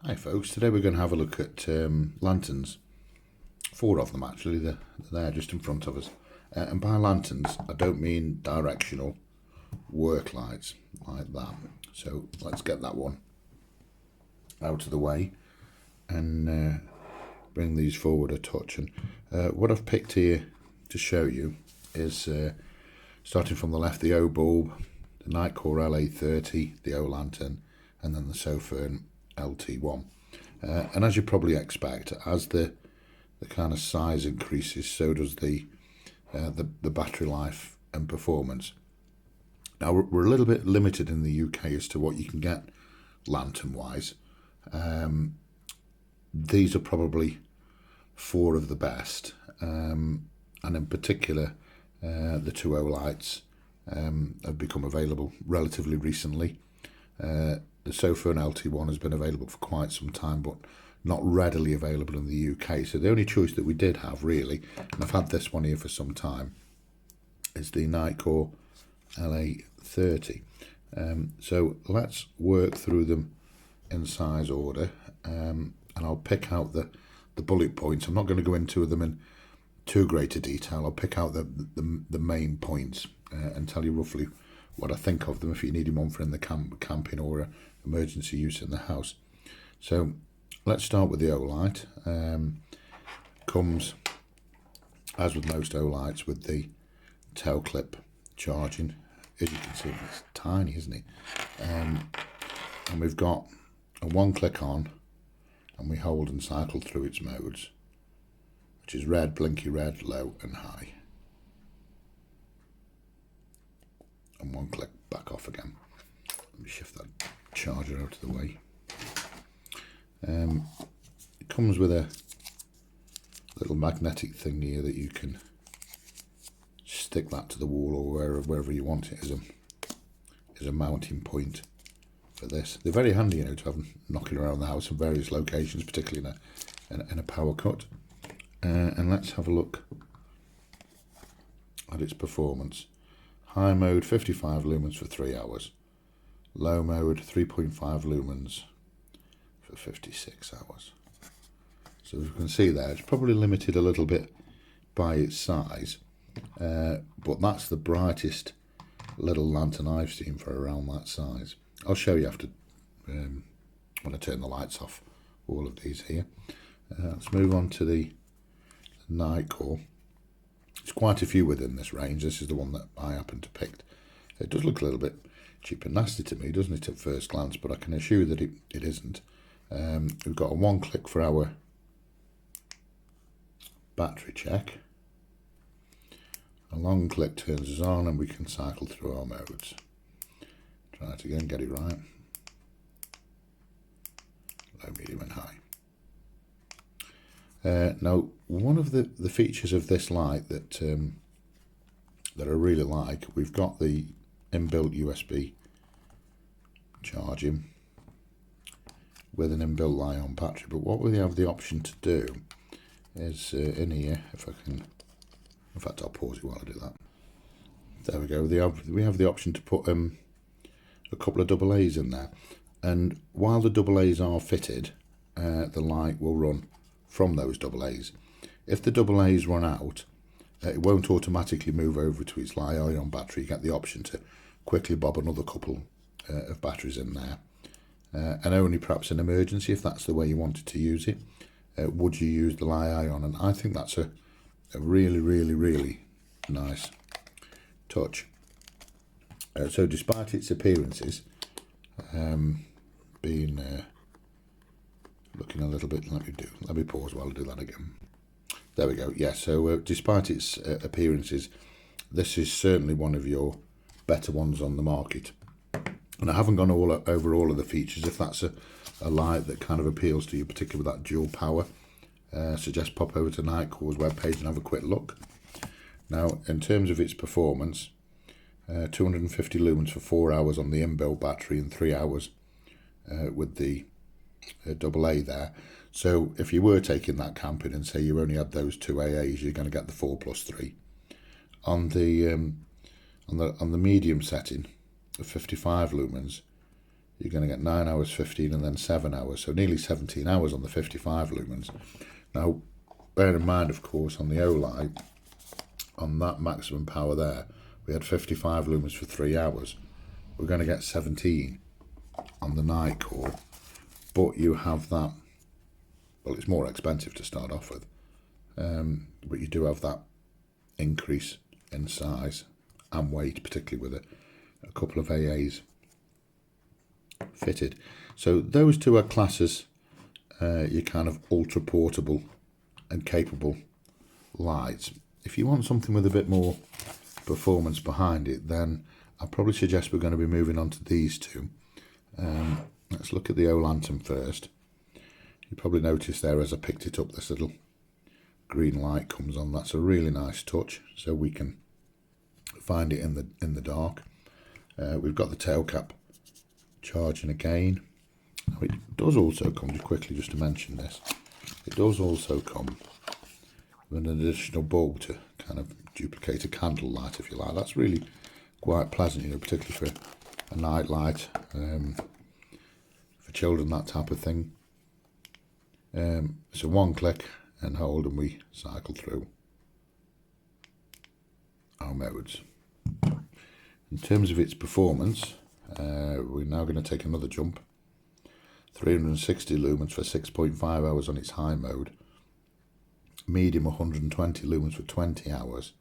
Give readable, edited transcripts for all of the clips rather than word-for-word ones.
Hi folks, today we're going to have a look at lanterns. 4 of them actually, they're there just in front of us. And by lanterns, I don't mean directional work lights like that. So let's get that one out of the way and bring these forward a touch. And what I've picked here to show you is, starting from the left, the O-Bulb, the Nitecore LA30, the O-Lantern, and then the Sofirn LT1. And as you probably expect, as the kind of size increases, so does the battery life and performance. Now we're a little bit limited in the UK as to what you can get lantern wise. These are probably 4 of the best, and in particular the 2 Olights have become available relatively recently. The Sofirn LT1 has been available for quite some time, but not readily available in the UK. So the only choice that we did have, really, and I've had this one here for some time, is the Nitecore LA30. So let's work through them in size order, and I'll pick out the bullet points. I'm not going to go into them in too great a detail. I'll pick out the main points and tell you roughly what I think of them if you're needing one for in the camping or emergency use in the house. So let's start with the Olight. Comes, as with most Olights, with the tail clip charging. As you can see, it's tiny, isn't it? And we've got a 1-click on, and we hold and cycle through its modes, which is red, blinky red, low and high. And 1-click back off again. Let me shift that charger out of the way. It comes with a little magnetic thing here that you can stick that to the wall or wherever you want it as a mounting point for this. They're very handy, to have them knocking around the house in various locations, particularly in a power cut. And let's have a look at its performance. High mode 55 lumens for 3 hours. Low mode 3.5 lumens for 56 hours. So as you can see there, it's probably limited a little bit by its size, but that's the brightest little lantern I've seen for around that size. I'll show you after when I turn the lights off all of these here. Let's move on to the Nitecore. There's quite a few within this range. This is the one that I happen to pick. It does look a little bit cheap and nasty to me, doesn't it, at first glance, but I can assure you that it isn't. We've got a 1-click for our battery check. A long click turns us on and we can cycle through our modes. Try it again, get it right. Low, medium and high. Now, one of the features of this light that I really like, we've got the inbuilt USB charging with an inbuilt Li-ion battery, but what we have the option to do is in here, if I can, in fact I'll pause it while I do that. There we go. We have the option to put a couple of AA's in there, and while the AA's are fitted, the light will run from those AA's. If the AA's run out, it won't automatically move over to its Li-ion battery. You get the option to quickly bob another couple of batteries in there, and only perhaps in emergency, if that's the way you wanted to use it, would you use the Li-ion. And I think that's a really, really, really nice touch. So despite its appearances being looking a little bit, let me pause while I do that again. There we go. Yeah, so despite its appearances, this is certainly one of your better ones on the market. And I haven't gone over all of the features. If that's a light that kind of appeals to you, particularly with that dual power, suggest pop over to Nitecore's webpage and have a quick look. Now, in terms of its performance, 250 lumens for 4 hours on the inbuilt battery and 3 hours with the AA there. So if you were taking that camping and say you only had those 2 AA's, you're going to get the 4+3. On the medium setting of 55 lumens, you're going to get 9 hours 15 and then 7 hours, so nearly 17 hours on the 55 lumens. Now bear in mind, of course, on the Olight, on that maximum power there, we had 55 lumens for 3 hours. We're going to get 17 on the Nitecore, but you have that, well, it's more expensive to start off with, but you do have that increase in size and weight, particularly with a couple of AAs fitted. So those two are classes your kind of ultra portable and capable lights. If you want something with a bit more performance behind it, then I'd probably suggest we're going to be moving on to these two. Let's look at the O-Lantern first. You probably noticed there as I picked it up, this little green light comes on. That's a really nice touch, so we can find it in the dark. We've got the tail cap charging again. It does also come, just to mention this, it does also come with an additional bulb to kind of duplicate a candle light, if you like. That's really quite pleasant, you know, particularly for a night light, for children, that type of thing. So one click and hold and we cycle through our modes. In terms of its performance, we're now going to take another jump. 360 lumens for 6.5 hours on its high mode. Medium 120 lumens for 20 hours.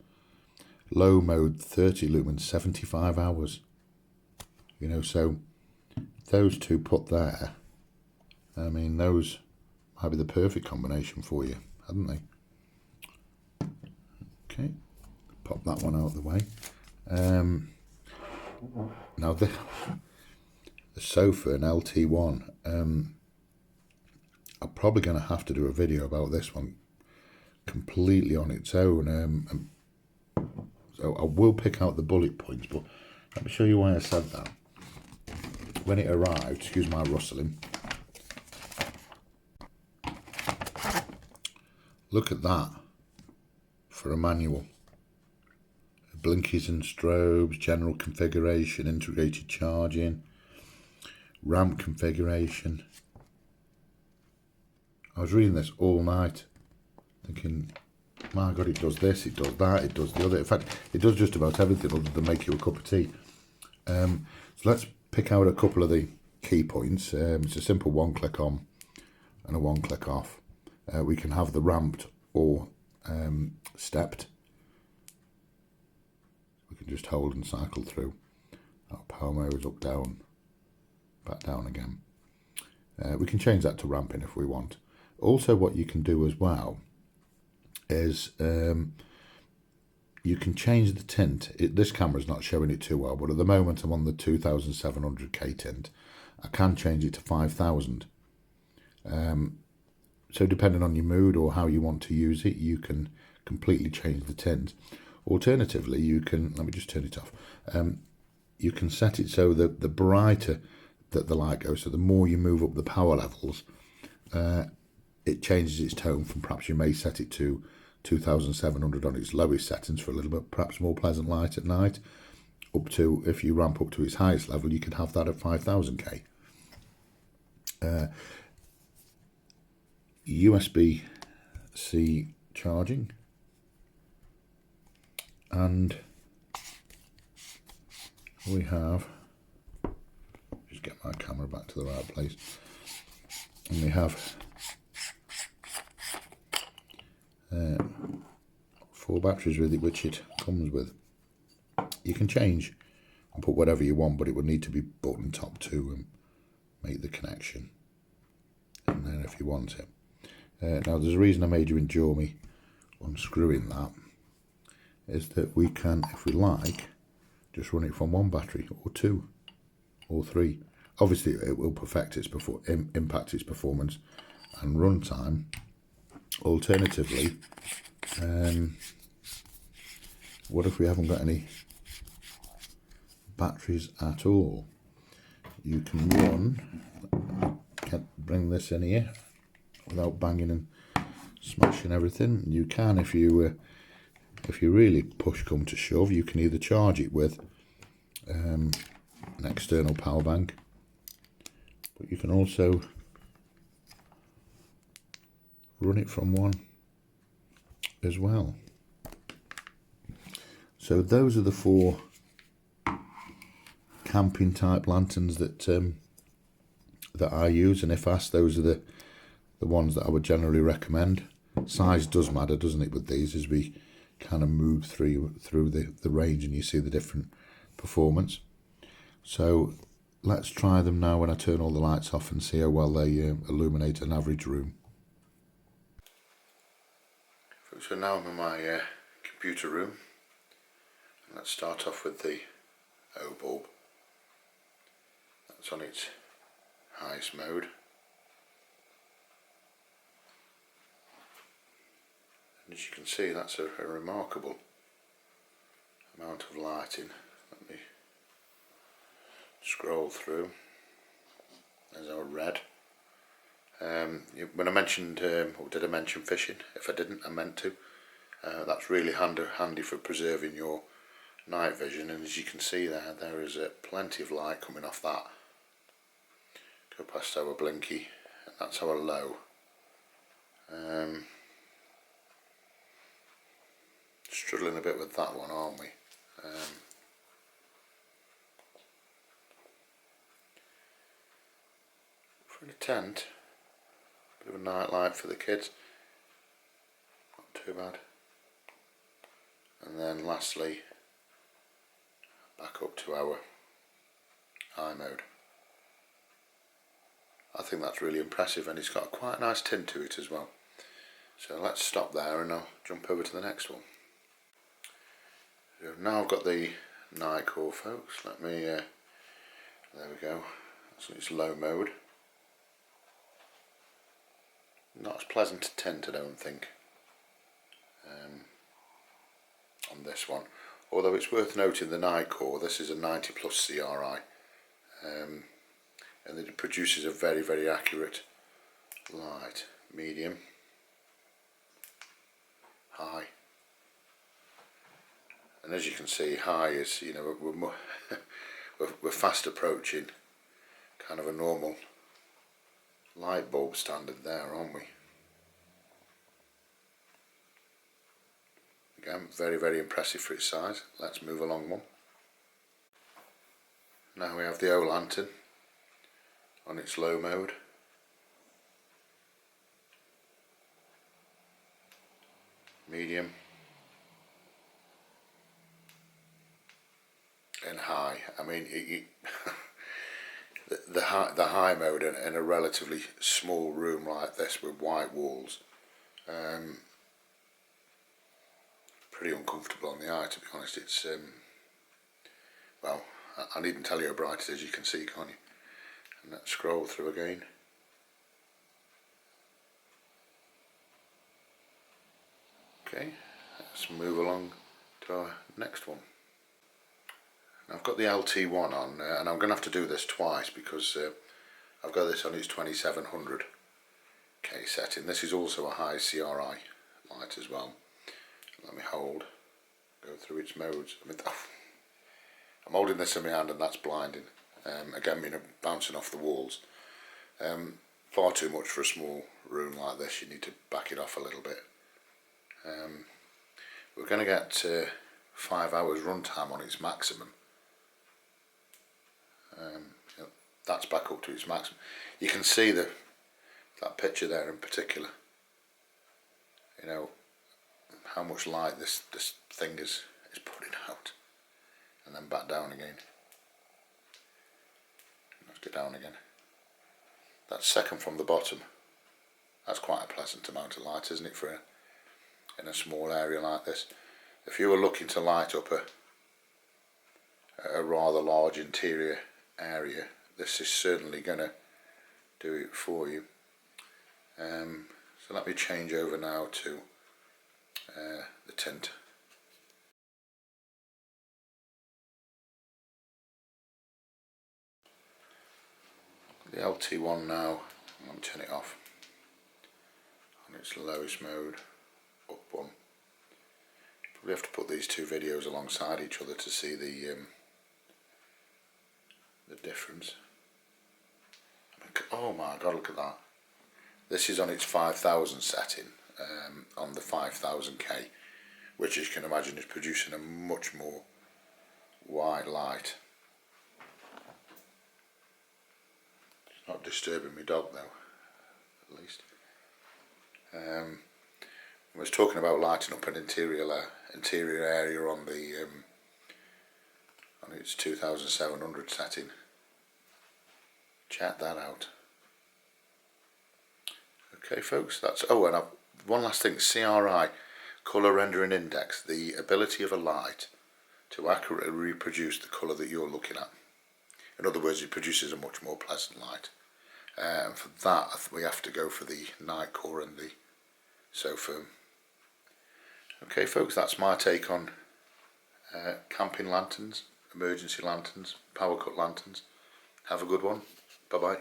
Low mode 30 lumens, 75 hours. You know, so those two put there, I mean, those might be the perfect combination for you, hadn't they? Okay, pop that one out of the way. Now the Sofirn LT1, I'm probably going to have to do a video about this one completely on its own. So I will pick out the bullet points, but let me show you why I said that. When it arrived, excuse my rustling, look at that for a manual. Blinkies and strobes, general configuration, integrated charging, ramp configuration. I was reading this all night thinking, my God, it does this, it does that, it does the other. In fact, it does just about everything other than make you a cup of tea. So let's pick out a couple of the key points. It's a simple one click on and a one click off. We can have the ramped or stepped. We can just hold and cycle through. Our power modes up, down, back down again. We can change that to ramping if we want. Also, what you can do as well is you can change the tint. This camera's not showing it too well, but at the moment I'm on the 2700K tint. I can change it to 5000. So depending on your mood or how you want to use it, you can completely change the tint. Alternatively, you can, let me just turn it off, you can set it so that the brighter that the light goes, so the more you move up the power levels, it changes its tone from, perhaps you may set it to 2700 on its lowest settings for a little bit, perhaps more pleasant light at night, up to, if you ramp up to its highest level, you can have that at 5000K. USB-C charging, and we have, just get my camera back to the right place, and we have 4 batteries with it, which it comes with. You can change and put whatever you want, but it would need to be button top to make the connection, and then if you want it. Now there's a reason I made you endure me unscrewing that, is that we can, if we like, just run it from 1 battery or 2 or 3. Obviously it will impact its performance and runtime. Alternatively, what if we haven't got any batteries at all? You can run, can't bring this in here without banging and smashing everything. You can, if you really push come to shove, you can either charge it with an external power bank, but you can also run it from one as well. So those are the 4 camping type lanterns that I use, and if asked, those are the ones that I would generally recommend. Size does matter, doesn't it, with these, as we kind of move through the range and you see the different performance. So let's try them now when I turn all the lights off and see how well they illuminate an average room. So now I'm in my computer room. Let's start off with the O-Bulb. That's on its highest mode. And as you can see, that's a remarkable amount of lighting. Let me scroll through. There's our red. When I mentioned, or did I mention fishing? If I didn't, I meant to. That's really handy for preserving your night vision, and as you can see there is plenty of light coming off that. Go past our blinky, and that's our low. Struggling a bit with that one, aren't we? For the tent, bit of a night light for the kids, not too bad. And then lastly, back up to our eye mode. I think that's really impressive, and it's got quite a nice tint to it as well. So let's stop there and I'll jump over to the next one. So now I've got the Nitecore, folks. Let me, there we go. That's its low mode. Not as pleasant to tint, I don't think, on this one. Although it's worth noting the Nitecore, this is a 90 plus CRI, and it produces a very, very accurate light. Medium, high, and as you can see, high is, you know, we're more we're fast approaching kind of a normal light bulb standard there, aren't we? Again, very, very impressive for its size. Let's move along one. Now we have the O-lantern on its low mode. Medium. And high. I mean, the high mode in a relatively small room like this with white walls, pretty uncomfortable on the eye, to be honest. It's well, I needn't tell you how bright it is. You can see, can't you? And let's scroll through again. Okay, let's move along to our next one. Now I've got the LT1 on, and I'm going to have to do this twice because I've got this on its 2700K setting. This is also a high CRI light as well. Let me go through its modes. I mean, I'm holding this in my hand and that's blinding. Again, you know, bouncing off the walls. Far too much for a small room like this. You need to back it off a little bit. We're going to get 5 hours runtime on its maximum. You know, that's back up to its maximum. You can see that picture there in particular. You know how much light this thing is putting out, and then back down again. Let's go down again. That's second from the bottom. That's quite a pleasant amount of light, isn't it, for in a small area like this? If you were looking to light up a rather large interior area, this is certainly going to do it for you. So let me change over now to the tint. The LT1 now, I'm going to turn it off on its lowest mode, up one. Probably have to put these two videos alongside each other to see the difference. Oh my god, look at that. This is on its 5000 setting, on the 5000K, which as you can imagine is producing a much more white light. It's not disturbing my dog though, at least. I was talking about lighting up an interior area on the on its 2700 setting. Check that out. Okay folks, that's, oh, and one last thing, CRI, colour rendering index, the ability of a light to accurately reproduce the colour that you're looking at. In other words, it produces a much more pleasant light. And for that we have to go for the Nitecore and the Sofirn. Okay folks, that's my take on camping lanterns, emergency lanterns, power cut lanterns. Have a good one. Bye bye.